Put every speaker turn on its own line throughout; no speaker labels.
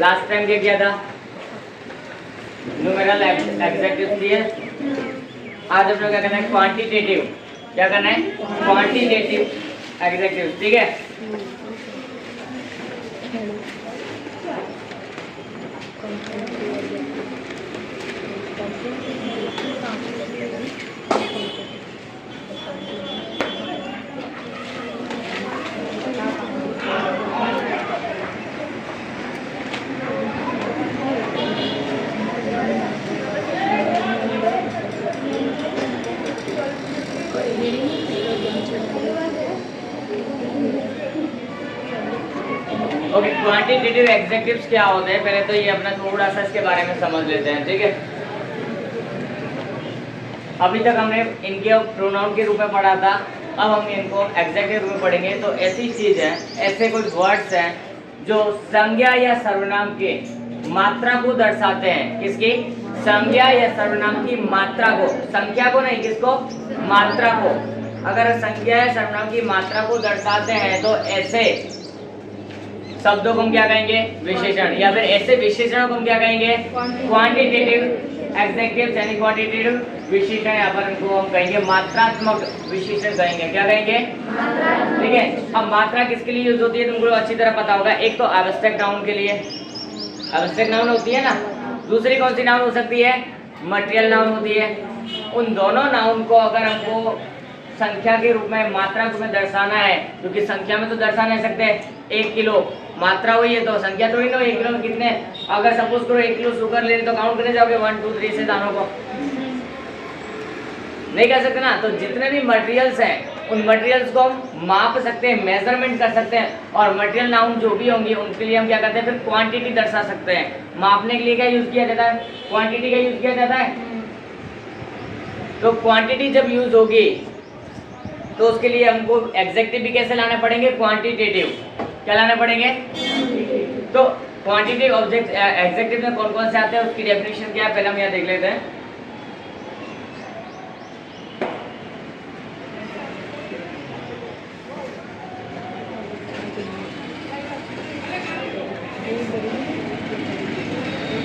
Last time क्या किया था, न्यूमेरल एडजेक्टिव दिए। आज अपने क्या करना है, क्वांटिटेटिव, क्या करना है, क्वांटिटेटिव एडजेक्टिव, ठीक है। ओके, क्वांटिटेटिव एडजेक्टिव्स क्या होते हैं, पहले तो ये अपना थोड़ा सा इसके बारे में समझ लेते हैं, ठीक है। अभी तक हमने इनके प्रोनाउन के रूप में पढ़ा था, अब हम इनको एडजेक्टिव रूप में पढ़ेंगे। तो ऐसी चीज है, ऐसे कुछ वर्ड्स हैं जो संज्ञा या सर्वनाम के मात्रा को दर्शाते हैं। किसकी, संज्ञा या सर्वनाम की मात्रा को, संख्या को नहीं, किसको, मात्रा को। अगर संज्ञा या सर्वनाम की मात्रा को दर्शाते हैं तो ऐसे शब्दों को हम क्या कहेंगे, विशेषण, या फिर ऐसे विशेषणों को हम क्या कहेंगे, क्वांटिटेटिव एडजेक्टिव्स, यानी क्वांटिटेटिव विशेषण। यहाँ पर इनको हम कहेंगे मात्रात्मक विशेषण कहेंगे। क्या कहेंगे, ठीक है। अब मात्रा किसके लिए यूज होती है तुमको अच्छी तरह पता होगा। एक तो एब्स्ट्रैक्ट नाउन के लिए, एब्स्ट्रैक्ट नाउन होती है ना। दूसरी कौन सी नाउन हो सकती है, मटेरियल नाउन होती है। उन दोनों नाउन को अगर हमको संख्या के रूप में, मात्रा के रूप में दर्शाना है, क्योंकि संख्या में तो दर्शा नहीं सकते। 1 किलो मात्रा हुई है तो संख्या थोड़ी ना, 1 किलो में कितने, अगर सपोज करो 1 किलो शुगर ले तो काउंट करने जाओगे 1 2 3 से दानों को, नहीं कर सकते ना। तो जितने भी मटेरियल्स हैं उन मटेरियल्स को हम माप सकते हैं, मेजरमेंट कर सकते हैं। और मटेरियल नाउन जो भी होंगे उनके लिए हम क्या करते हैं, फिर क्वांटिटी दर्शा सकते हैं। मापने के लिए क्या यूज किया जाता है, क्वांटिटी का यूज किया जाता है। तो क्वांटिटी जब यूज होगी तो उसके लिए हमको एडजेक्टिव भी कैसे लाने पड़ेंगे, क्वांटिटेटिव। क्या लाने पड़ेंगे, तो क्वांटिटेटिव ऑब्जेक्ट एडजेक्टिव में कौन कौन से आते हैं, उसकी डेफिनेशन क्या है पहले हम यहाँ देख लेते हैं।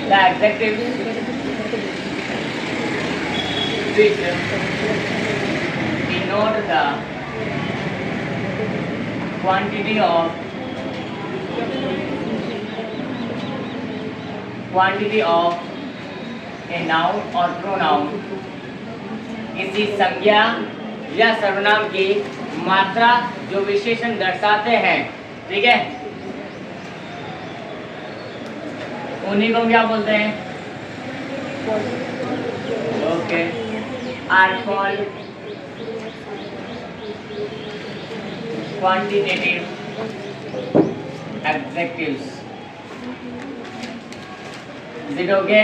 The adjectives which denote the quantity of a noun or pronoun, किसी संज्ञा या सर्वनाम की मात्रा जो विशेषण दर्शाते हैं, ठीक है, उन्हीं को क्या बोलते हैं, okay, are called quantitative adjectives. Okay,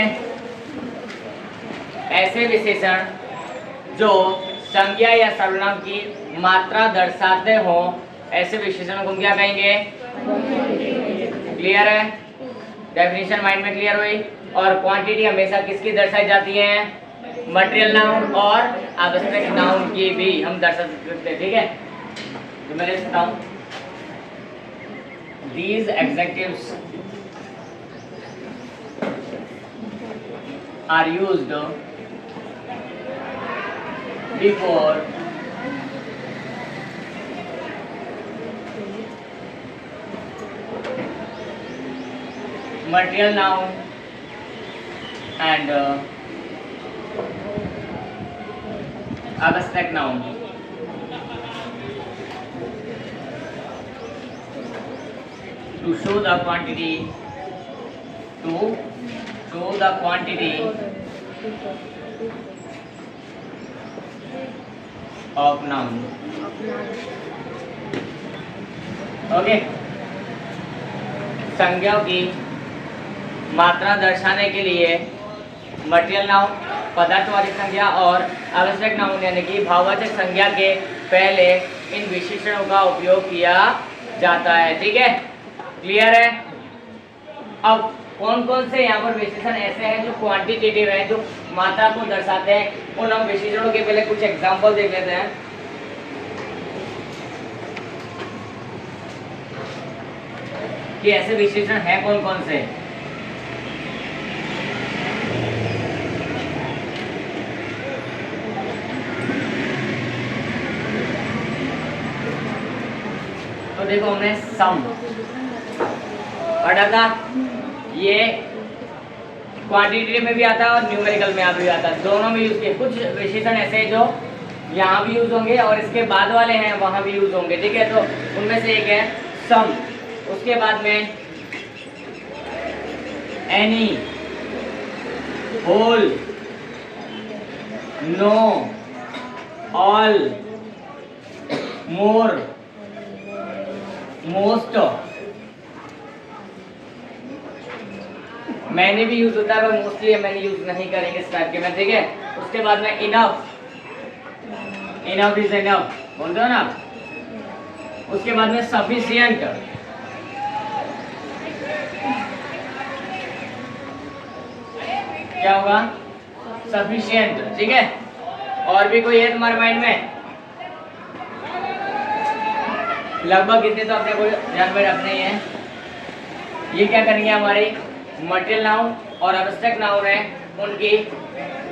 ऐसे विशेषण जो संज्ञा या सर्वनाम की मात्रा दर्शाते हो, ऐसे विशेषण को क्या कहेंगे, क्लियर है, डेफिनेशन माइंड में क्लियर हुई। और क्वांटिटी हमेशा किसकी दर्शाई जाती है, मटेरियल नाउन और एब्स्ट्रैक्ट नाउन की भी हम दर्शा सकते हैं, ठीक है। तो मैं लिखता हूं, these adjectives are used before material noun and abstract noun. To show the quantity, of noun. Okay, संज्ञाओं की मात्रा दर्शाने के लिए मटेरियल नाउन, पदार्थवाची संज्ञा, और आवश्यक नाउन यानी कि भाववाचक संज्ञा के पहले इन विशेषणों का उपयोग किया जाता है, ठीक है, क्लियर है। अब कौन कौन से यहाँ पर विशेषण ऐसे हैं जो क्वांटिटेटिव है, जो मात्रा को दर्शाते हैं, उन हम विशेषणों के पहले कुछ एग्जांपल देख लेते हैं। कि ऐसे विशेषण हैं कौन कौन से। तो देखो हमने सम पढ़ा था, ये क्वांटिटी में भी आता है और न्यूमेरिकल में भी आता है, दोनों में यूज किए। कुछ विशेषण ऐसे जो यहाँ भी यूज होंगे और इसके बाद वाले हैं वहाँ भी यूज होंगे, ठीक है। तो उनमें से एक है सम, उसके बाद में एनी, होल, नो, ऑल, मोर, मोस्ट, मैंने भी यूज होता है पर मोस्टली मैंने यूज नहीं करेंगे इस टाइप के में, ठीक है। उसके बाद में इनफ, इनफ इज इनफ बोलते हो ना। उसके बाद में सफिशिएंट, क्या होगा, सफिशिएंट, ठीक है। और भी कोई है तुम्हारे माइंड में? लगभग इतने तो अपने को ध्यान में रखने ही है। ये क्या करेंगे, हमारे मटेरियल नाउन और एब्स्ट्रैक्ट नाउन है, उनकी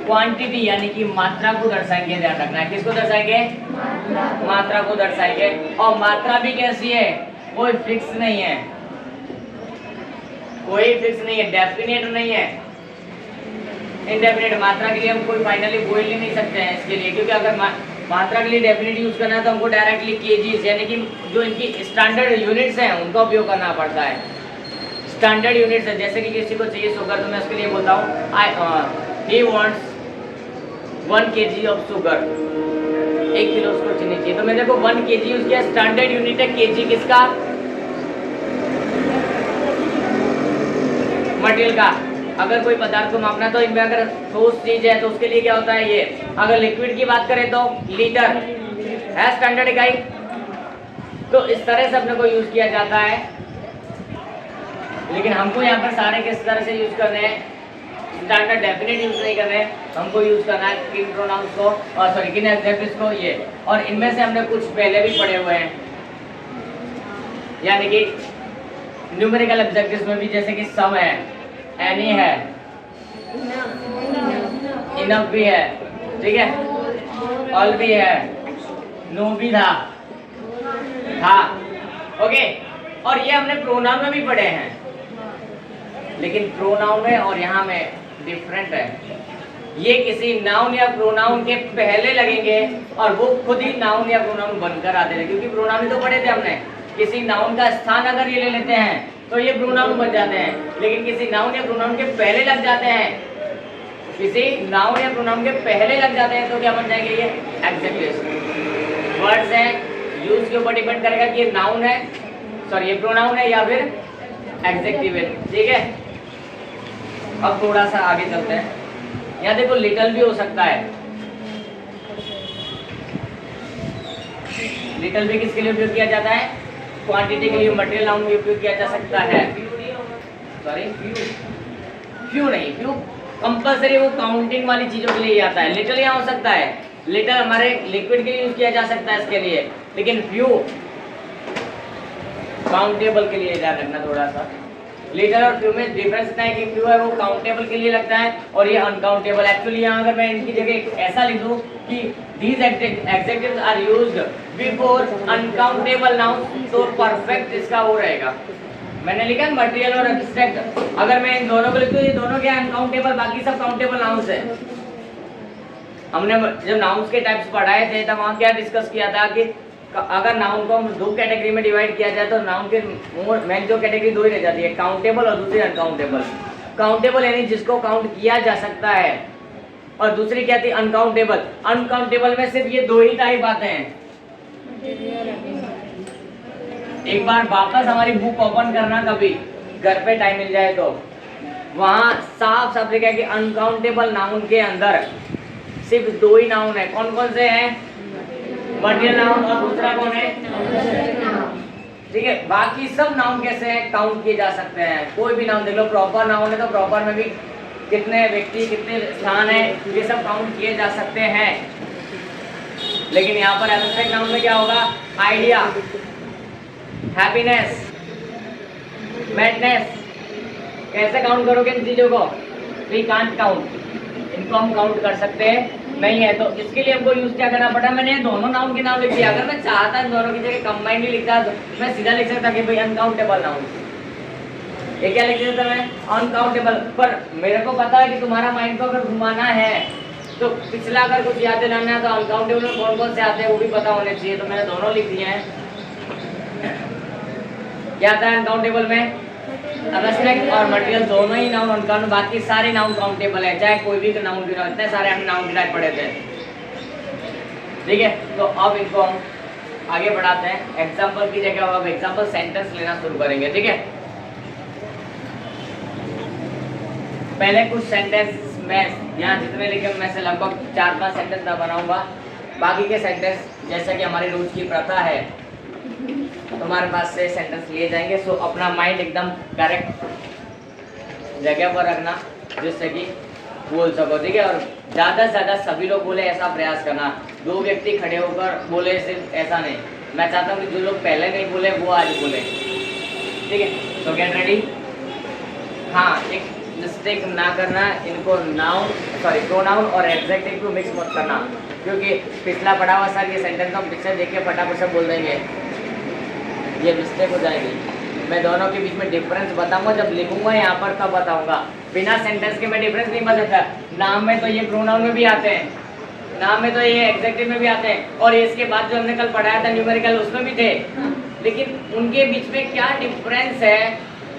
क्वांटिटी यानी कि मात्रा को दर्शाएंगे। ध्यान रखना है, किसको दर्शाएंगे, मात्रा को दर्शाएंगे। और मात्रा भी कैसी है, कोई फिक्स नहीं है, कोई फिक्स नहीं है, डेफिनेट नहीं है, इनडेफिनेट। मात्रा के लिए हम कोई फाइनली बोल ही नहीं सकते हैं इसके लिए, क्योंकि अगर मात्रा के लिए डेफिनेट यूज करना है तो हमको डायरेक्टली केजीज यानी कि जो इनकी स्टैंडर्ड यूनिट्स हैं उनका उपयोग करना पड़ता है। स्टैंडर्ड यूनिट्स है, जैसे कि किसी को चाहिए शुगर तो मैं उसके लिए बोलता हूँ he wants 1 kg of sugar, 1 kilo उसको चीनी चाहिए, तो मैं देखो 1 kg यूज किया, स्टैंडर्ड यूनिट है केजी किसका, मटेरियल का। अगर कोई पदार्थ को मापना तो इनमें अगर ठोस चीज है तो उसके लिए क्या होता है ये। अगर लिक्विड की बात करें तो लीटर है स्टैंडर्ड इकाई। तो इस तरह से अपने को यूज किया जाता है, लेकिन हमको यहाँ पर सारे किस तरह से यूज करने हैं, स्टैंडर्ड डेफिनेट यूज नहीं करना है, हमको यूज करना है किन प्रोनाउंस को, और सॉरी किन एडजेक्टिव्स को ये। और इनमें से हमने कुछ पहले भी पढ़े हुए हैं, यानी कि न्यूमेरिकल एडजेक्टिव्स में भी, जैसे कि सम है, एनी है, इनफ भी है, ठीक है, ऑल भी है, नो भी था, ओके। और ये हमने प्रोनाउन में भी पढ़े हैं, लेकिन प्रोनाउन में और यहाँ में डिफरेंट है। ये किसी नाउन या प्रोनाउन के पहले लगेंगे और वो खुद ही नाउन या प्रोनाउन बनकर आते हैं, क्योंकि प्रोनाउन ही तो पढ़े थे हमने। किसी नाउन का स्थान अगर ये ले लेते हैं तो ये प्रोनाउन बन जाते हैं, लेकिन किसी नाउन या प्रोनाउन के पहले लग जाते हैं, किसी नाउन या प्रोनाउन के पहले लग जाते हैं तो क्या बन जाएंगे, ये एडजेक्टिव्स। वर्ड्स हैं, यूज के ऊपर डिपेंड करेगा कि ये नाउन है, सॉरी ये प्रोनाउन है या फिर एडजेक्टिव है, ठीक है। अब थोड़ा सा आगे चलते हैं, यहाँ देखो लिटिल भी हो सकता है। लिटिल भी किसके लिए उपयोग किया जाता है, क्वांटिटी के लिए, मटेरियल नाउन में उपयोग किया जा सकता है। सॉरी फ्यू नहीं, फ्यू कंपलसरी वो काउंटिंग वाली चीजों के लिए आता है। लिटिल यहाँ हो सकता है, लिटिल हमारे लिक्विड के लिए यूज किया जा सकता है इसके लिए, लेकिन फ्यू काउंटेबल के लिए। ध्यान रखना थोड़ा सा, लिटिल और फ्यू में डिफरेंस इतना है कि फ्यू है वो काउंटेबल के लिए लगता है और ये अनकाउंटेबल। एक्चुअली यहाँ अगर मैं इनकी जगह ऐसा लिख दूँ कि these adjectives are used before uncountable nouns, तो परफेक्ट इसका वो रहेगा। मैंने लिखा है मटेरियल और एब्स्ट्रैक्ट, अगर मैं इन दोनों को लिखूँ, ये दोनों क्या अनकाउंटेबल, बाकी सब काउंटेबल नाउन्स है। हमने जब नाउन्स के टाइप्स पढ़ाए थे तब वहाँ क्या डिस्कस किया था कि अगर नाउन को हम 2 कैटेगरी में डिवाइड किया जाए तो नाउन के मेन जो कैटेगरी 2 ही रह जाती है, काउंटेबल और दूसरी अनकाउंटेबल। काउंटेबल यानी जिसको काउंट किया जा सकता है, और दूसरी क्या थी, अनकाउंटेबल। अनकाउंटेबल में सिर्फ ये 2 ही टाइप आते हैं। एक बार वापस हमारी बुक ओपन करना, कभी घर पे टाइम मिल जाए तो, वहाँ साफ साफ लिखा है कि अनकाउंटेबल नाउन के अंदर सिर्फ 2 ही नाउन है। कौन कौन से हैं, मटेरियल नाउन और दूसरा कौन है, ठीक है। बाकी सब नाउन कैसे हैं, काउंट किए जा सकते हैं। कोई भी नाउन देख लो, प्रॉपर नाउन है तो प्रॉपर में भी कितने व्यक्ति, कितने स्थान है, ये सब काउंट किए जा सकते हैं। लेकिन यहाँ पर एब्स्ट्रैक्ट नाउन में क्या होगा, आइडिया, हैप्पीनेस, मैडनेस, कैसे काउंट करोगे इन चीजों को, वी कांट काउंट। इनको हम काउंट कर सकते नहीं है, तो इसके लिए हमको यूज क्या करना पड़ा, मैंने दोनों नाउन के नाम लिख दिया। अगर मैं चाहता इन दोनों की जगह कंबाइंड लिखता तो मैं सीधा लिख सकता कि भाई अनकाउंटेबल नाउन। ये क्या लिख देता मैं, अनकाउंटेबल। पर मेरे को पता है कि तुम्हारा माइंड को अगर घुमाना है तो पिछला अगर कुछ याद दिलाना है तो अनकाउंटेबल में कौन कौन से आते हैं वो भी पता होने चाहिए। तो मैंने दोनों लिख दिए हैं। क्या आता है अनकाउंटेबल में, अब्स्ट्रैक्ट और मटेरियल दोनों ही नाउन अनकाउंट, बाकी सारे नाउन काउंटेबल है, चाहे कोई भी नाउन की, इतने सारे हमने नाउन के टाइप पढ़े थे। ठीक है, तो अब इनको हम आगे बढ़ाते हैं। एग्जाम्पल की जगह अब एग्जाम्पल सेंटेंस लेना शुरू करेंगे। ठीक है, पहले कुछ सेंटेंस में यहाँ जितने लिखे मैं से लगभग 4-5 सेंटेंस ना बनाऊंगा। बाकी के सेंटेंस जैसा कि हमारी रोज की प्रथा है तुम्हारे पास से सेंटेंस लिए जाएंगे। सो अपना माइंड एकदम करेक्ट जगह पर रखना जिससे कि बोल सको। ठीक है, और ज़्यादा से ज़्यादा सभी लोग बोले ऐसा प्रयास करना। 2 व्यक्ति खड़े होकर बोले सिर्फ ऐसा नहीं। मैं चाहता हूँ कि जो लोग पहले नहीं बोले वो आज बोले। ठीक है, तो गेट रेडी। हाँ, एक मिस्टेक ना करना, इनको नाउन प्रोनाउन और एडजेक्टिव को मिक्स मत करना, क्योंकि पिछला पढ़ा हुआ सर ये सेंटेंस हम पिक्चर देख के फटाफट से बोल देंगे, ये मिस्टेक हो जाएगी। मैं दोनों के बीच में डिफरेंस बताऊंगा, जब लिखूंगा यहाँ पर तब बताऊंगा। बिना सेंटेंस के मैं डिफरेंस नहीं बताता। नाम में तो ये प्रोनाउन में भी आते हैं, नाम में तो ये एडजेक्टिव में भी आते हैं, और इसके बाद जो हमने कल पढ़ाया था न्यूमेरिकल उसमें भी थे। लेकिन उनके बीच में क्या डिफरेंस है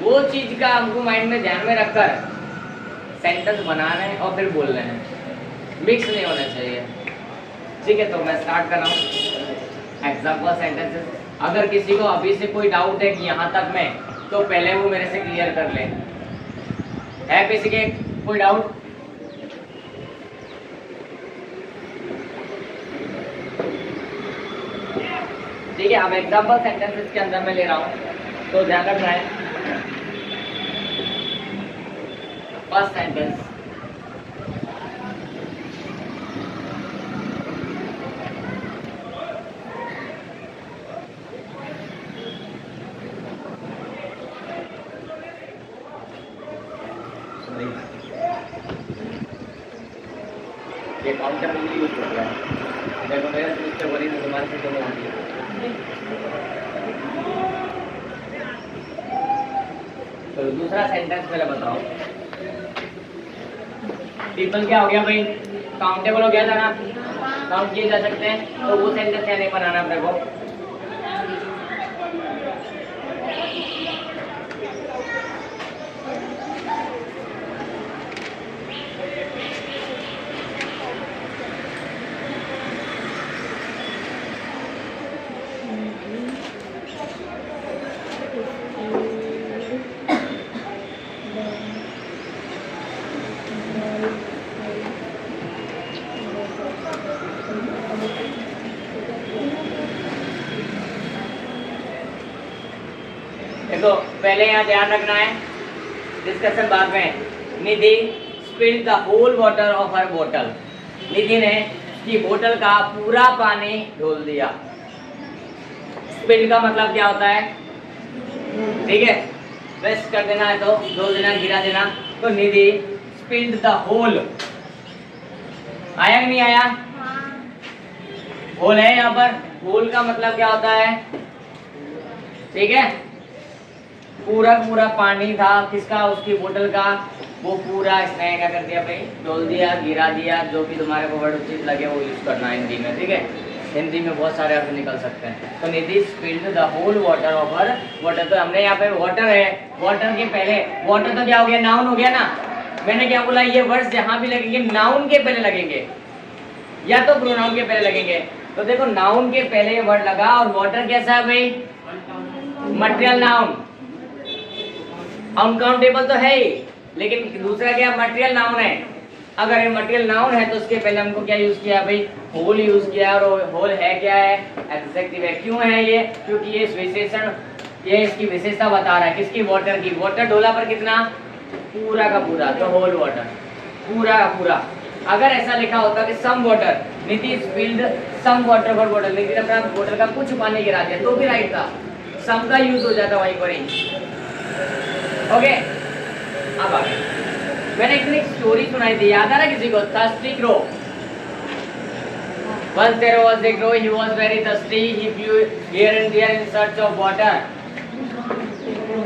वो चीज का हमको माइंड में ध्यान में रखकर सेंटेंस बनाना है और फिर बोलना है, मिक्स नहीं होना चाहिए। ठीक है, तो मैं स्टार्ट कर रहा हूँ एग्जाम्पल सेंटेंसेस। अगर किसी को अभी से कोई डाउट है कि यहाँ तक में, तो पहले वो मेरे से क्लियर कर ले। है किसी के कोई डाउट? ठीक है, अब एग्जाम्पल सेंटेंसेस के अंदर मैं ले रहा हूँ तो ध्यान रखना है। फर्स्ट सेंटेंस, ये काउंटर में यूज हो रहा है। देखो मेरे से बोली तो तुम्हारे से दोनों होती है। तो दूसरा सेंटेंस पहले बताओ। पीपल क्या हो गया भाई, काउंटेबल हो गया था ना, काउंट किए जा सकते हैं, तो वो सेंटेंस क्या नहीं बनाना अपने को। तो पहले यहाँ ध्यान रखना है, डिस्कशन बाद में। Nidhi spilled the whole water of her बोतल। निधि ने उसकी बोतल का पूरा पानी ढोल दिया। स्पिल्ड का मतलब क्या होता है? ठीक है, वेस्ट कर देना है तो ढोल देना, गिरा देना। तो निधि स्पिल्ड द होल, आया कि नहीं आया? होल है यहाँ पर। होल का मतलब क्या होता है? ठीक है, पूरा पूरा पानी था किसका, उसकी बोतल का, वो पूरा इसने क्या कर दिया भाई, डोल दिया, गिरा दिया। जो भी तुम्हारे को वर्ड उचित लगे वो यूज करना है हिंदी में। ठीक है, हिंदी में बहुत सारे अर्थ निकल सकते हैं। तो Nidhi spilled the whole water of her water. तो हमने यहाँ पे वाटर है, वाटर के पहले वाटर तो क्या हो गया, नाउन हो गया ना। मैंने क्या बोला, ये वर्ड्स जहाँ भी लगेंगे नाउन के पहले लगेंगे या तो प्रोनाउन के पहले लगेंगे। तो देखो नाउन के पहले वर्ड लगा, और वाटर कैसा है भाई, मटेरियल नाउन। अनकाउंटेबल तो है ही, लेकिन दूसरा क्या, मटेरियल नाउन है। अगर ये मटेरियल नाउन है तो उसके पहले हमको क्या यूज किया भाई, होल यूज किया। और होल है क्या है, एडजेक्टिव है। क्यों है ये? क्योंकि ये विशेषण, ये इसकी विशेषता बता रहा है किसकी, वाटर की। वाटर डोला पर कितना, पूरा का पूरा, तो होल वाटर, पूरा का पूरा। अगर ऐसा लिखा होता कि some water, Nidhi spilled some water for बोतल, निधि ने अपना बोतल का कुछ पानी गिरा दिया, तो भी राइट था। सम का यूज हो जाता वहीं पर ही। ओके, अब आगे मैंने एक स्टोरी सुनाई थी, याद आ रहा किसी को? Thirsty crow. Once there was a crow, he was very thirsty. He flew here and there in search of water.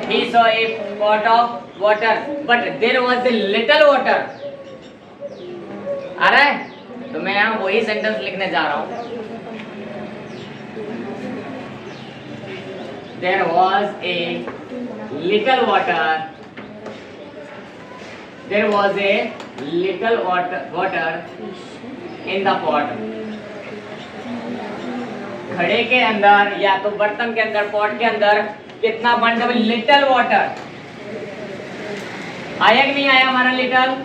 He saw a pot of water, but there was a little water. आ रहा है? तो मैं यहाँ वही sentence लिखने जा रहा हूँ. There was a little water. There was a little water in the pot. घड़े के अंदर या तो बर्तन के अंदर, पॉट के अंदर कितना पानी था? Little water. आया कि नहीं आया हमारा लिटिल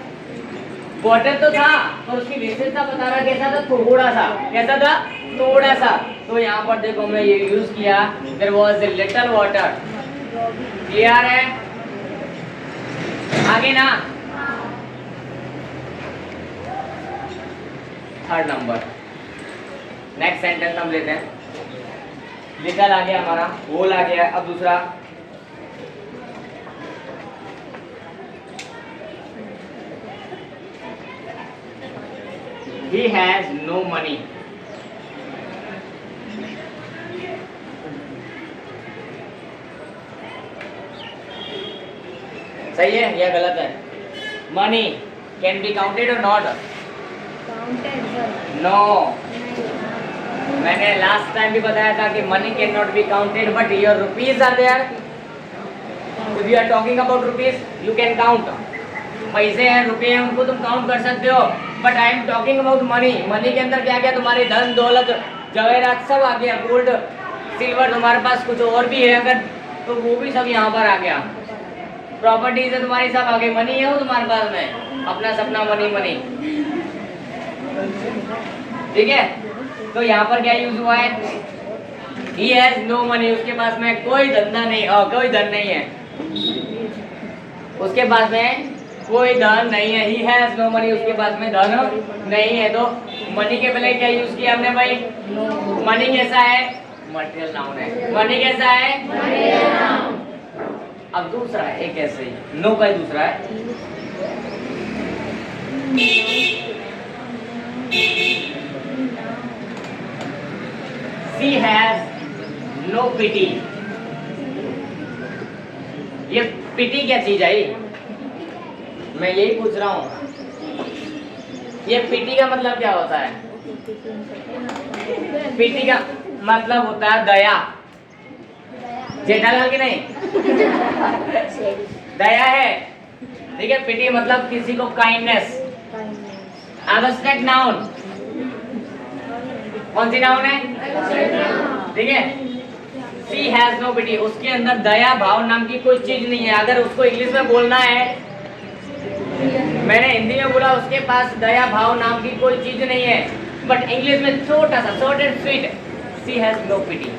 वाटर? तो था, और उसकी विशेषता बता रहा कैसा था? थोड़ा सा. कैसा था? थोड़ा सा. तो यहाँ पर देखो मैं ये यूज किया, there was a little water. Clear है? आगे ना, थर्ड नंबर. नेक्स्ट सेंटेंस हम लेते हैं. लिटिल आ गया हमारा, होल आ गया. अब दूसरा, he has no money. सही है या गलत है? मनी कैन बी काउंटेड और नॉट? नो. मैंने लास्ट टाइम भी बताया था कि money can not be counted, but your rupees are there. If you are talking about rupees, you can count. पैसे हैं, रुपए हैं, उनको तुम काउंट कर सकते हो. But I am talking about money. Money के अंदर क्या क्या? तुम्हारी धन दौलत जवाहरात सब आ गया. गोल्ड सिल्वर, तुम्हारे पास कुछ और भी है अगर, तो वो भी सब यहाँ पर आ गया. प्रॉपर्टीज है तुम्हारी, सब आ गई. मनी है वो तुम्हारे पास में, अपना सपना मनी मनी. ठीक है? तो यहाँ पर क्या यूज हुआ है? He has no money. उसके पास में कोई धंधा नहीं, कोई धन नहीं है. उसके पास में कोई धन नहीं है. He has no money. उसके पास में धन नहीं है. तो मनी के पहले क्या यूज किया हमने भाई? मनी कैसा है? मटेरियल नाउन है. मनी कैसा है? Material noun. अब दूसरा है एक ऐसे ही, नो का ही दूसरा है. She has no pity. ये पिटी क्या चीज है? मैं यही पूछ रहा हूँ. ये पिटी का मतलब क्या होता है? पिटी का मतलब होता है दया. जेठालाल की नहीं? दया है. ठीक है? पिटी मतलब किसी को काइंडनेस. Abstract noun. कौन सी नाउन है? ठीक है? She has no pity. उसके अंदर दया भाव नाम की कोई चीज नहीं है. अगर उसको इंग्लिश में बोलना है, मैंने हिंदी में बोला उसके पास दया भाव नाम की कोई चीज नहीं है, बट इंग्लिश में छोटा सा short and sweet, she has no pity.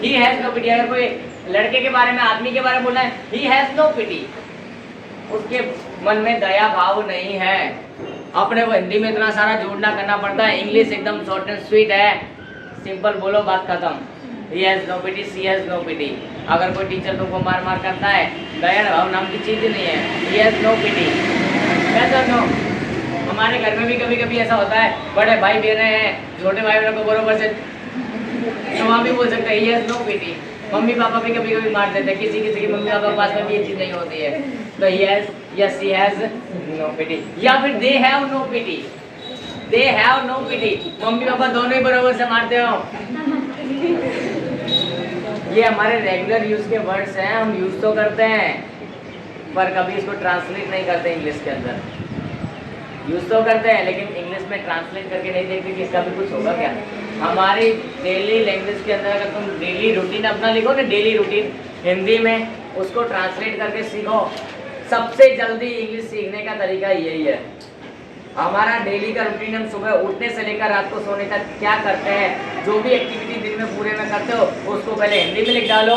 He has no pity. अगर कोई लड़के के बारे में, आदमी के बारे में बोलना है, he has no pity, उसके मन में दया भाव नहीं है. अपने को हिंदी में इतना सारा जोड़ना करना पड़ता है. इंग्लिश एकदम शॉर्ट एंड स्वीट है, सिंपल बोलो, बात खत्म. He has no pity, she has no pity. अगर कोई टीचर तुमको मार मार करता है, दया भाव नाम की चीज नहीं है. He has no pity. कैसा नो? हमारे घर में भी कभी कभी ऐसा होता है, बड़े भाई बहने हैं, छोटे भाई बहनों को बरोबर से तो वहाँ भी बोल सकते हैं he has no pity. Mummy papa भी कभी कभी मार देते हैं. किसी किसी की मम्मी पापा के पास में भी ये चीज नहीं होती है. तो he has, yes he has no pity. या फिर they have no pity. They have no pity. Mummy papa दोनों ही बराबर से मारते हो. ये हमारे रेगुलर यूज के वर्ड्स हैं, हम यूज तो करते हैं पर कभी इसको ट्रांसलेट नहीं करते. इंग्लिश के अंदर यूज तो करते हैं लेकिन इंग्लिश में ट्रांसलेट करके नहीं देखते कि इसका भी कुछ होगा क्या. हमारी डेली लैंग्वेज के अंदर अगर तुम डेली रूटीन अपना लिखो ना, डेली रूटीन हिंदी में, उसको ट्रांसलेट करके सीखो. सबसे जल्दी इंग्लिश सीखने का तरीका यही है. हमारा डेली का रूटीन, हम सुबह उठने से लेकर रात को सोने तक क्या करते हैं, जो भी एक्टिविटी दिन में पूरे में करते हो, उसको पहले हिंदी में लिख डालो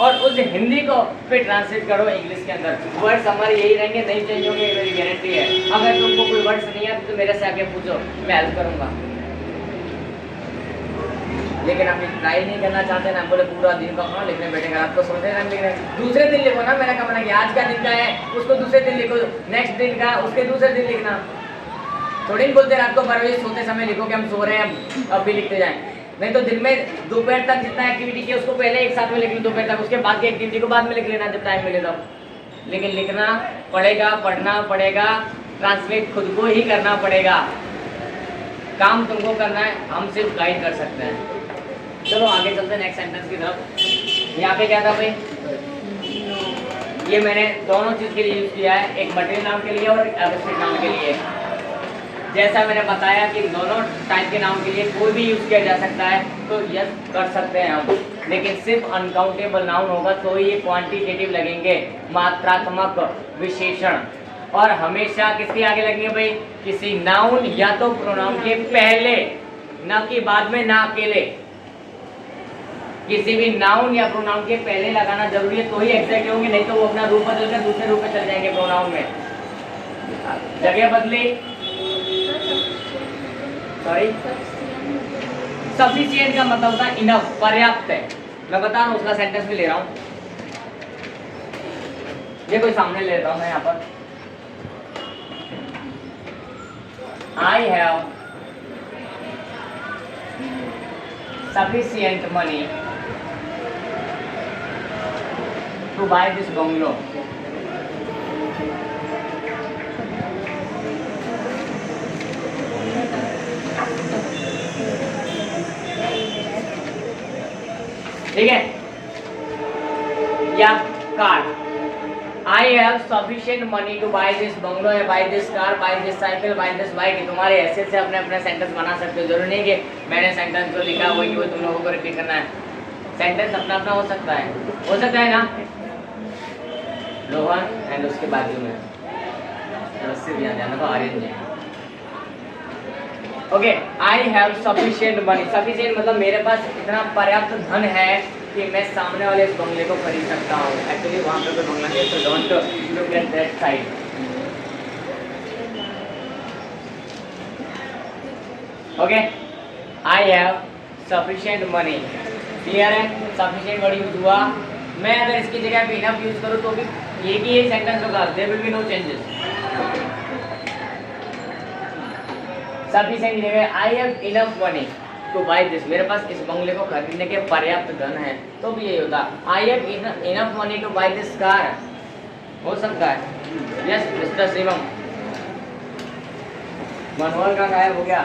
और उस हिंदी को फिर ट्रांसलेट करो इंग्लिश के अंदर. वर्ड्स हमारे यही रहेंगे, नहीं चेंज होंगे, ये मेरी गारंटी है. अगर तुमको कोई वर्ड्स नहीं आते तो मेरे से आके पूछो, मैं हेल्प करूँगा. लेकिन आप ट्राई नहीं करना चाहते ना, बोले पूरा दिन का खाना लिखने बैठेगा, रात को सोते टाइम लिखना. दूसरे दिन लिखो ना. मेरा कहना है कि आज का दिन का है उसको दूसरे दिन लिखो, नेक्स्ट दिन का उसके दूसरे दिन लिखना. थोड़ी नहीं बोलते रात को 12 बजे सोते समय लिखो कि हम सो रहे हैं अब भी लिखते जाएं। नहीं तो दिन में दोपहर तक जितना एक्टिविटी किया उसको पहले एक साथ में लिख लो दोपहर तक, उसके बाद की एक्टिविटी को बाद में लिख लेना जब टाइम मिले तब। लेकिन लिखना पड़ेगा, पढ़ना पड़ेगा, ट्रांसलेट खुद को ही करना पड़ेगा। काम तुमको करना है, हम सिर्फ गाइड कर सकते हैं। चलो आगे चलते हैं नेक्स्ट सेंटेंस की तरफ। यहाँ पे क्या था भाई, ये मैंने दोनों चीज़ के लिए यूज़ किया है, एक मटेरियल नाउन के लिए और एब्स्ट्रैक्ट नाउन के लिए। जैसा मैंने बताया कि दोनों टाइप के नाउन के लिए कोई भी यूज़ किया जा सकता है, तो यस कर सकते हैं हम, लेकिन सिर्फ अनकाउंटेबल नाउन होगा तो ही ये क्वांटिटेटिव लगेंगे, मात्रात्मक विशेषण। और हमेशा किसके आगे लगेंगे भाई, किसी नाउन या तो प्रोनाउन के पहले, ना कि बाद में, ना अकेले। किसी भी नाउन या प्रोनाउन के पहले लगाना जरूरी है तो ही एग्जैक्ट होंगे, नहीं तो वो अपना रूप बदलकर दूसरे रूप में चले जाएंगे प्रोनाउन में। जगह बदली, सॉरी, सफिशिएंट का मतलब होता है इनफ, पर्याप्त है। मैं बता रहा हूँ, उसका सेंटेंस भी ले रहा हूँ, ये कोई सामने ले रहा हूँ मैं यहाँ पर। I have sufficient money to buy this bungalow. ठीक है, या car, I have sufficient money to buy this bungalow है, buy this car, buy this cycle, buy this bike. तुम्हारे ऐसे से अपने अपने सेंटेंस बना सकते हो, जरूरी नहीं कि मैंने सेंटेंस जो लिखा वही वो तुम लोगों को रिपीट करना है। सेंटेंस अपना अपना हो सकता है ना। रोहन एंड उसके बाजू में रस्सी भी जाना तो Aryan ji. Okay, I have sufficient money, sufficient मतलब मेरे पास इतना पर्याप्त धन है कि मैं सामने वाले इस बंगले को खरीद सकता हूँ। एक्चुअली वहाँ पे कोई बंगला है, तो don't look at that side. Okay, I have sufficient money, clear है। सफिशिएंट वर्ड यूज हुआ, मैं अगर इसकी जगह पे इनफ यूज करूँ तो भी एक ही सेंटेंस होगा, there will be no changes. Sufficient की जगह I have enough money to buy this, मेरे पास इस बंगले को खरीदने के पर्याप्त धन है, तो भी यही होता। I have enough money to buy this car, हो सकता है। यस मिस्टर शिवम, मनोहर का गायब हो गया।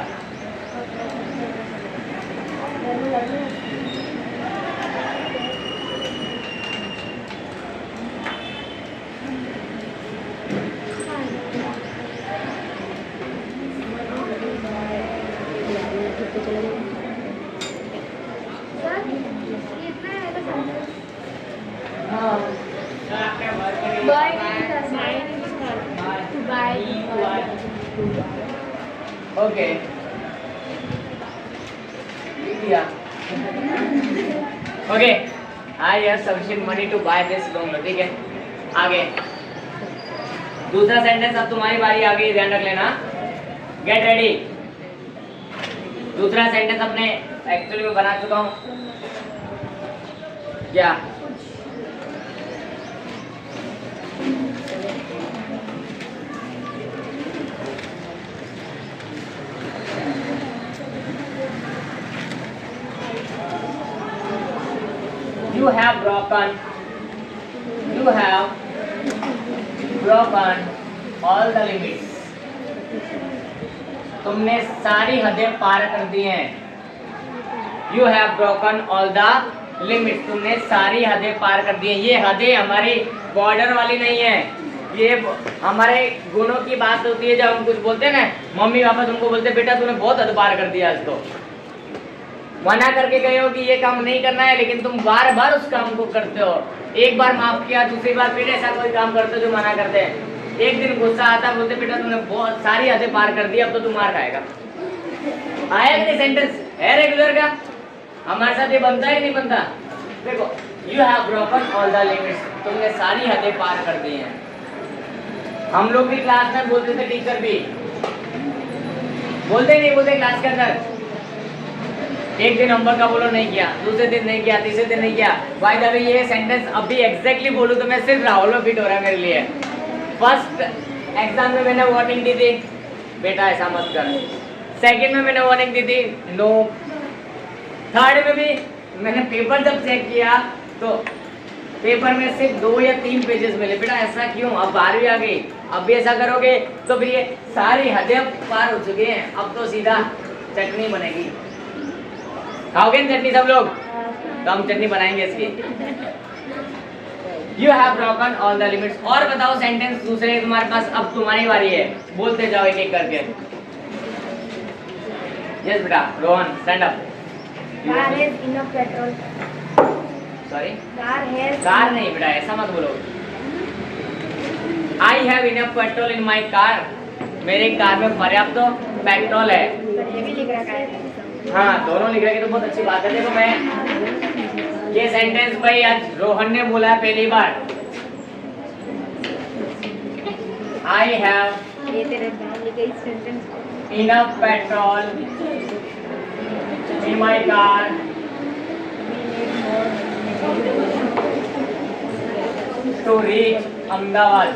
Okay, okay, I have sufficient money to buy this bungalow. ठीक है, आगे दूसरा सेंटेंस, अब तुम्हारी बारी आ गई, ध्यान रख लेना। Get ready. दूसरा सेंटेंस अपने एक्चुअली में बना चुका हूं क्या? You have broken all the limits. तुमने सारी हदें पार कर दी हैं। You have broken all the limits. तुमने सारी हदें पार कर दी हैं। ये हदें हमारी बॉर्डर वाली नहीं है, ये हमारे गुणों की बात होती है। जब हम कुछ बोलते हैं ना, मम्मी पापा तुमको बोलते बेटा तूने बहुत हद पार कर दिया, आज तो मना करके गए हो कि ये काम नहीं करना है, लेकिन तुम बार बार उस काम को करते हो। एक बार माफ किया, दूसरी बार फिर ऐसा कोई काम करते हो जो मना करते हैं। एक दिन गुस्सा आता, बोलते बेटा तूने बहुत सारी हदें पार कर दी, अब तो तू मार खाएगा। आया कि नहीं सेंटेंस है रेगुलर का? हमारे साथ ये बनता है नहीं बनता? देखो, you have broken all the limits, तुमने सारी हदें पार कर दी हैं। हम लोग भी क्लास में बोलते थे, टीचर भी बोलते नहीं बोलते क्लास के अंदर, एक दिन होमवर्क का बोलो नहीं किया, दूसरे दिन नहीं किया, तीसरे दिन नहीं किया। बाय द वे ये सेंटेंस अभी एग्जैक्टली बोलूं तो मैं सिर्फ राहुल में फिट हो रहा है मेरे लिए। फर्स्ट एग्जाम में मैंने वार्निंग दी थी, बेटा ऐसा मत कर। सेकंड में मैंने वार्निंग दी थी, नो। थर्ड में भी मैंने पेपर जब चेक किया तो पेपर में सिर्फ 2 या 3 पेजेस मिले। बेटा ऐसा क्यों, अब 12वीं आ गई, अब भी ऐसा करोगे तो फिर ये सारी हदें पार हो चुकी हैं, अब तो सीधा चटनी बनेगी। खाओगे ना चटनी सब लोग? तो हम चटनी बनाएंगे इसकी। You have broken all the limits. और बताओ सेंटेंस दूसरे तुम्हारे पास, अब तुम्हारी बारी है, बोलते जाओ एक एक करके। यस बेटा, Rohan stand up.
Car has enough petrol.
Sorry,
car
car नहीं बेटा, ऐसा मत बोलो। आई have enough petrol in my car. मेरे कार में पर्याप्त पेट्रोल है।
ये भी लिख रखा है।
हाँ, दोनों लिख रखे तो बहुत अच्छी बात है। देखो मैं ये सेंटेंस भाई आज रोहन ने बोला है पहली बार। आई हैव
ये तेरे नाम लिखे इस sentence
enough petrol in my car to reach Ahmedabad.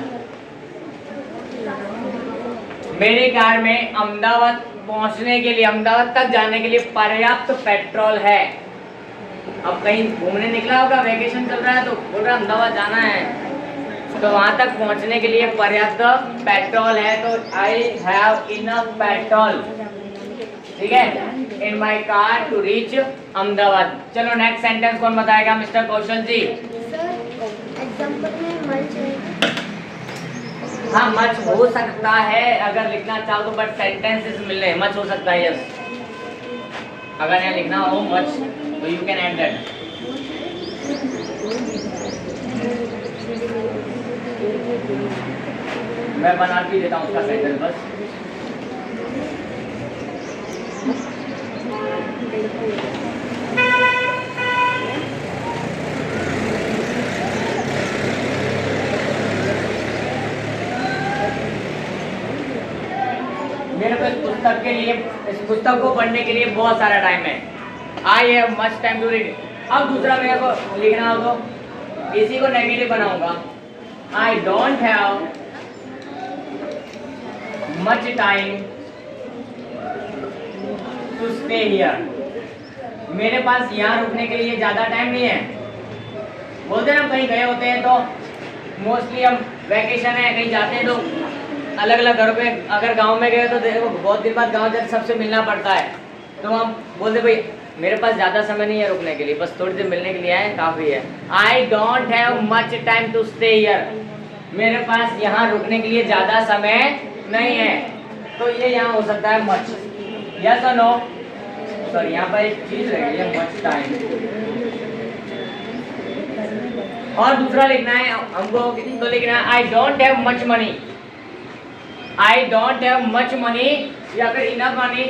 मेरे कार में अहमदाबाद पहुंचने के लिए, अहमदाबाद तक जाने के लिए पर्याप्त पेट्रोल है। अब कहीं घूमने निकला होगा, वेकेशन चल रहा है तो बोल रहा अहमदाबाद जाना है, तो वहां तक पहुंचने के लिए पर्याप्त पेट्रोल है। तो आई हैव इनफ पेट्रोल, ठीक है, in my car to reach Ahmedabad. चलो नेक्स्ट सेंटेंस कौन बताएगा? मिस्टर कौशल जी।
एग्जांपल में मच है।
हाँ, मच हो सकता है अगर लिखना चाहो तो, बट सेंटेंसेस मिलने मच हो सकता है। यस, अगर यहाँ लिखना हो मच तो यू कैन ऐड दैट। मैं बना के देता हूँ उसका सेंटेंस बस। मेरे को इस पुस्तक के लिए, इस पुस्तक को पढ़ने के लिए बहुत सारा टाइम है। I have much time to read. अब दूसरा मेरे को लिखना हो तो इसी को नेगेटिव बनाऊंगा। I don't have much time to stay here. मेरे पास यहाँ रुकने के लिए ज़्यादा टाइम नहीं है। बोलते हैं ना, कहीं गए होते हैं तो मोस्टली हम वैकेशन है कहीं जाते हैं तो अलग अलग घरों पे, अगर गांव में गए तो देखो बहुत दिन बाद गांव जब सबसे मिलना पड़ता है, तो हम बोलते भाई मेरे पास ज़्यादा समय नहीं है रुकने के लिए, बस थोड़ी देर मिलने के लिए आए, काफ़ी है। I don't have much time to stay here. मेरे पास यहाँ रुकने के लिए ज़्यादा समय नहीं है, तो ये यहाँ हो सकता है मच। यस और नो? सॉरी, यहाँ पर एक चीज़ रह गई है, मच टाइम। और दूसरा लिखना है हमको, तो लिखना है I don't have much money. I don't have much money या फिर इनफ मनी,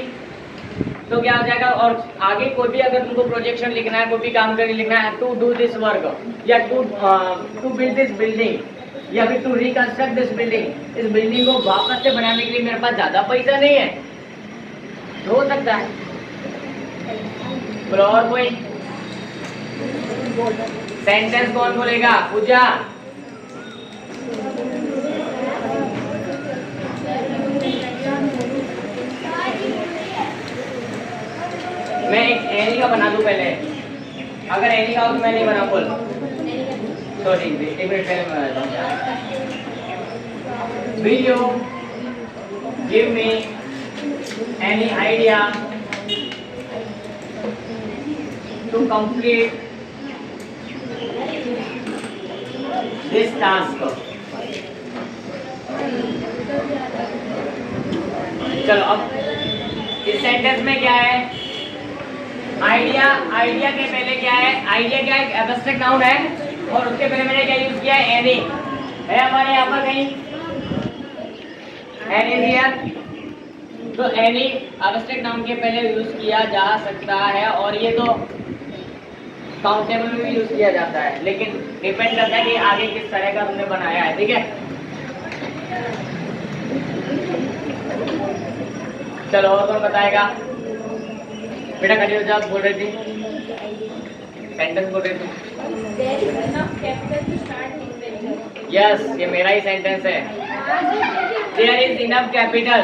तो क्या हो जाएगा? और आगे कोई भी अगर तुमको प्रोजेक्शन लिखना है, कोई भी काम करके लिखना है, टू डू दिस वर्क या टू बिल्ड दिस बिल्डिंग या फिर टू रिकंस्ट्रक्ट दिस बिल्डिंग, इस बिल्डिंग को वापस से बनाने के लिए मेरे पास ज़्यादा पैसा नहीं है, तो हो सकता है। बोलो और कोई सेंटेंस कौन बोलेगा? पूजा। मैं एक एनी का बना दूं पहले, अगर एनी का हो तो मैं नहीं बना बोल, तो ठीक है, एक मिनट पहले मैं बनाता हूँ। Will you give me any idea to complete this task? चलो अब इस सेंटेंस में क्या है? आइडिया, आइडिया के पहले क्या है? आइडिया क्या है? एब्स्ट्रैक्ट नाउन है, और उसके पहले मैंने क्या यूज किया है? एनी है हमारे यहाँ पर कहीं? एनी हियर, तो एनी एब्स्ट्रैक्ट नाउन के पहले यूज किया जा सकता है, और ये तो काउंटेबल में भी यूज किया जाता है, लेकिन डिपेंड करता है कि आगे किस तरह का तुमने बनाया है। ठीक है, चलो और कौन बताएगा? बेटा खड़ी हो जाओ, बोल रही थी, सेंटेंस बोल रही थी। यस, ये मेरा ही सेंटेंस है। There is enough capital,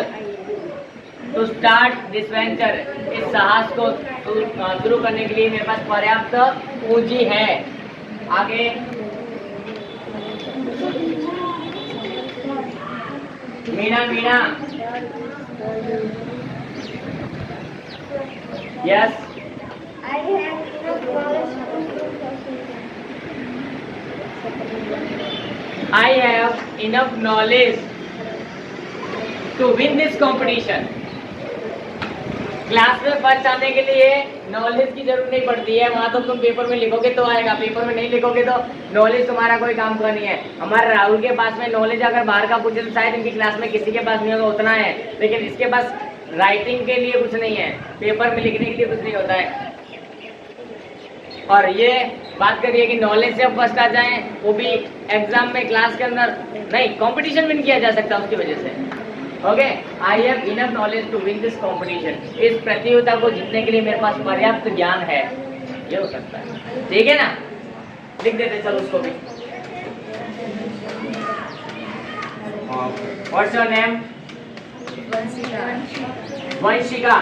to start this venture, इस साहस को शुरू करने के लिए मेरे पास पर्याप्त पूंजी है। आगे Meena Meena yes
I have enough knowledge
I have enough knowledge to win this competition. Class में फर्स्ट आने के लिए नॉलेज की जरूरत नहीं पड़ती है, वहाँ तो तुम पेपर में लिखोगे तो आएगा, पेपर में नहीं लिखोगे तो नॉलेज तुम्हारा कोई काम का नहीं है। हमारे राहुल के पास में नॉलेज अगर बाहर का पूछे तो शायद इनकी क्लास में किसी के पास नहीं होगा, उतना है, लेकिन इसके पास राइटिंग के लिए कुछ नहीं है, पेपर में लिखने के लिए कुछ नहीं होता है। और ये बात करिए कि नॉलेज से फर्स्ट आ जाए, वो भी एग्जाम में, क्लास के अंदर नहीं, कंपटीशन विन किया जा सकता है उसकी वजह से। Okay, I have enough knowledge to win this competition, इस प्रतियोगिता को जीतने के लिए मेरे पास पर्याप्त ज्ञान है, ये हो सकता है। ठीक है ना, लिख देते चलो उसको भी। What's your name? Vanshika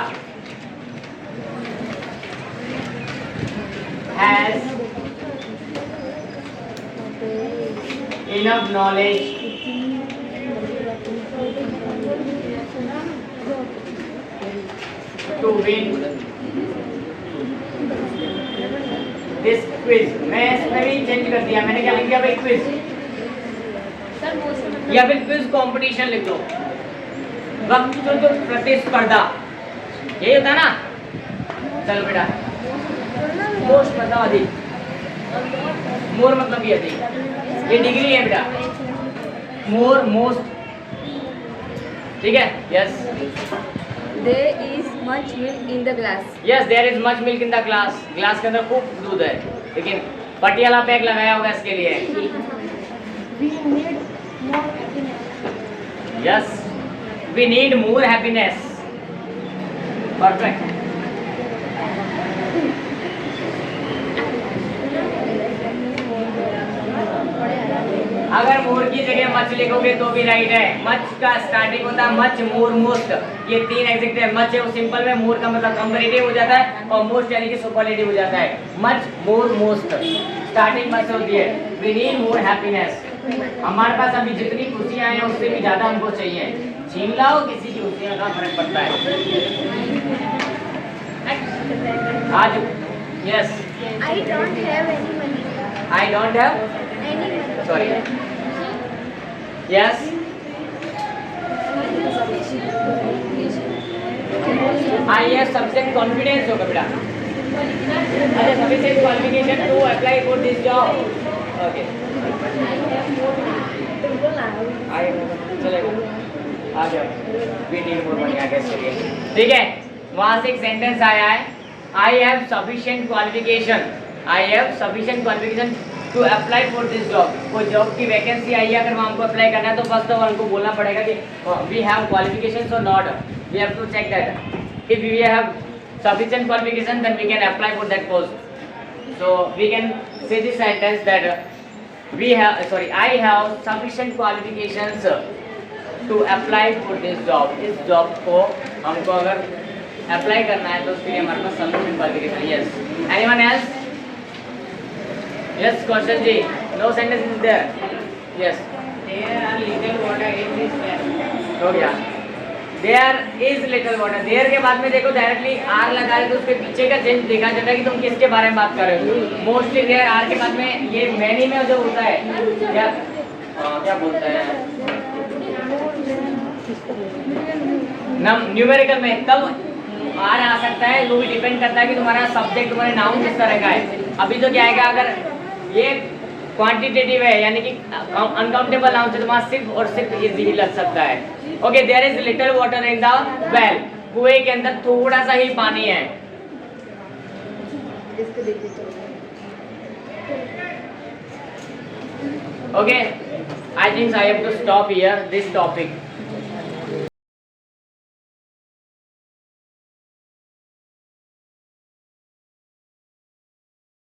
has enough knowledge to win this quiz। मैं इसमें भी चेंज कर दिया, मैंने क्या लिख दिया भाई, क्विज या फिर क्विज कंपटीशन लिख दो। वक्तृत्व प्रतिस्पर्धा, यही होता है ना। चलो बेटा, मोस्ट मतलब अधिक, मोर मतलब भी अधिक, ये डिग्री है बेटा, मोर मोस्ट, ठीक है। Yes
There is much milk in the glass.
Yes, there is much milk in the glass, glass के अंदर खूब दूध है, लेकिन पटियाला पैक लगाया होगा इसके लिए।
We need more happiness.
Yes, we need more happiness, perfect. अगर मोर की जगह मच लिखोगे तो भी राइट है। मच का स्टार्टिंग होता है मच, मोर, मोस्ट, ये तीन एडजेक्टिव। मच है वो सिंपल में, मोर का मतलब कंपैरेटिव हो जाता है, और मोस्ट यानी कि सुपरलेटिव हो जाता है। मच, मोर, मोस्ट, स्टार्टिंग मच होती है। वी नीड मोर हैप्पीनेस, हमारे पास अभी जितनी खुशियां हैं उससे भी ज्यादा हमको चाहिए। छीन लाओ किसी की खुशियां का फर्क पड़ता है। आज yes,
I don't have any money.
I don't have,
Any money.
Sorry, yes, I have sufficient confidence होगा बेटा। अच्छा, sufficient qualification to apply for this job. Okay, I चलेगा, आ जाओ। वी नीड मोर मनी, आगे चलिए, ठीक है। वहाँ से एक सेंटेंस आया है, I have sufficient qualification, I have sufficient qualification to apply for this job. कोई जॉब की वैकेंसी आई है, अगर वहाँ हमको अप्लाई करना है तो फर्स्ट ऑफ ऑल हमको बोलना पड़ेगा कि वी हैव क्वालिफिकेशंस और not, we have to check that. If we have sufficient qualification then we can apply for that post. So we can say this sentence that I have sufficient qualifications to apply for this job। इस job को हमको अगर apply करना है तो उसके लिए हमारे पास sufficient qualification। Yes, anyone else? Yes, question ji, no sentence is there। Yes, there are little water in this well। हो गया, there is little water. There के बाद में देखो डायरेक्टली आर लगा है तो उसके पीछे का चेंज देखा जाता है कि तुम किसके बारे में बात कर रहे हो। मोस्टली देयर, आर के बाद में ये मैनी में जो होता है क्या क्या बोलता है न्यूमेरिकल में, तब आर आ सकता है। वो भी डिपेंड करता है कि तुम्हारा सब्जेक्ट, तुम्हारे नाउन किस तरह का है। अभी तो क्या आएगा, अगर ये क्वांटिटेटिव है यानी कि अनकाउंटेबल नाउन से तुम्हारा सिर्फ और सिर्फ इज ही लग सकता है। Okay, there is little water in the well, कुएं के अंदर थोड़ा सा ही पानी है। Okay, I think I have to stop here this topic.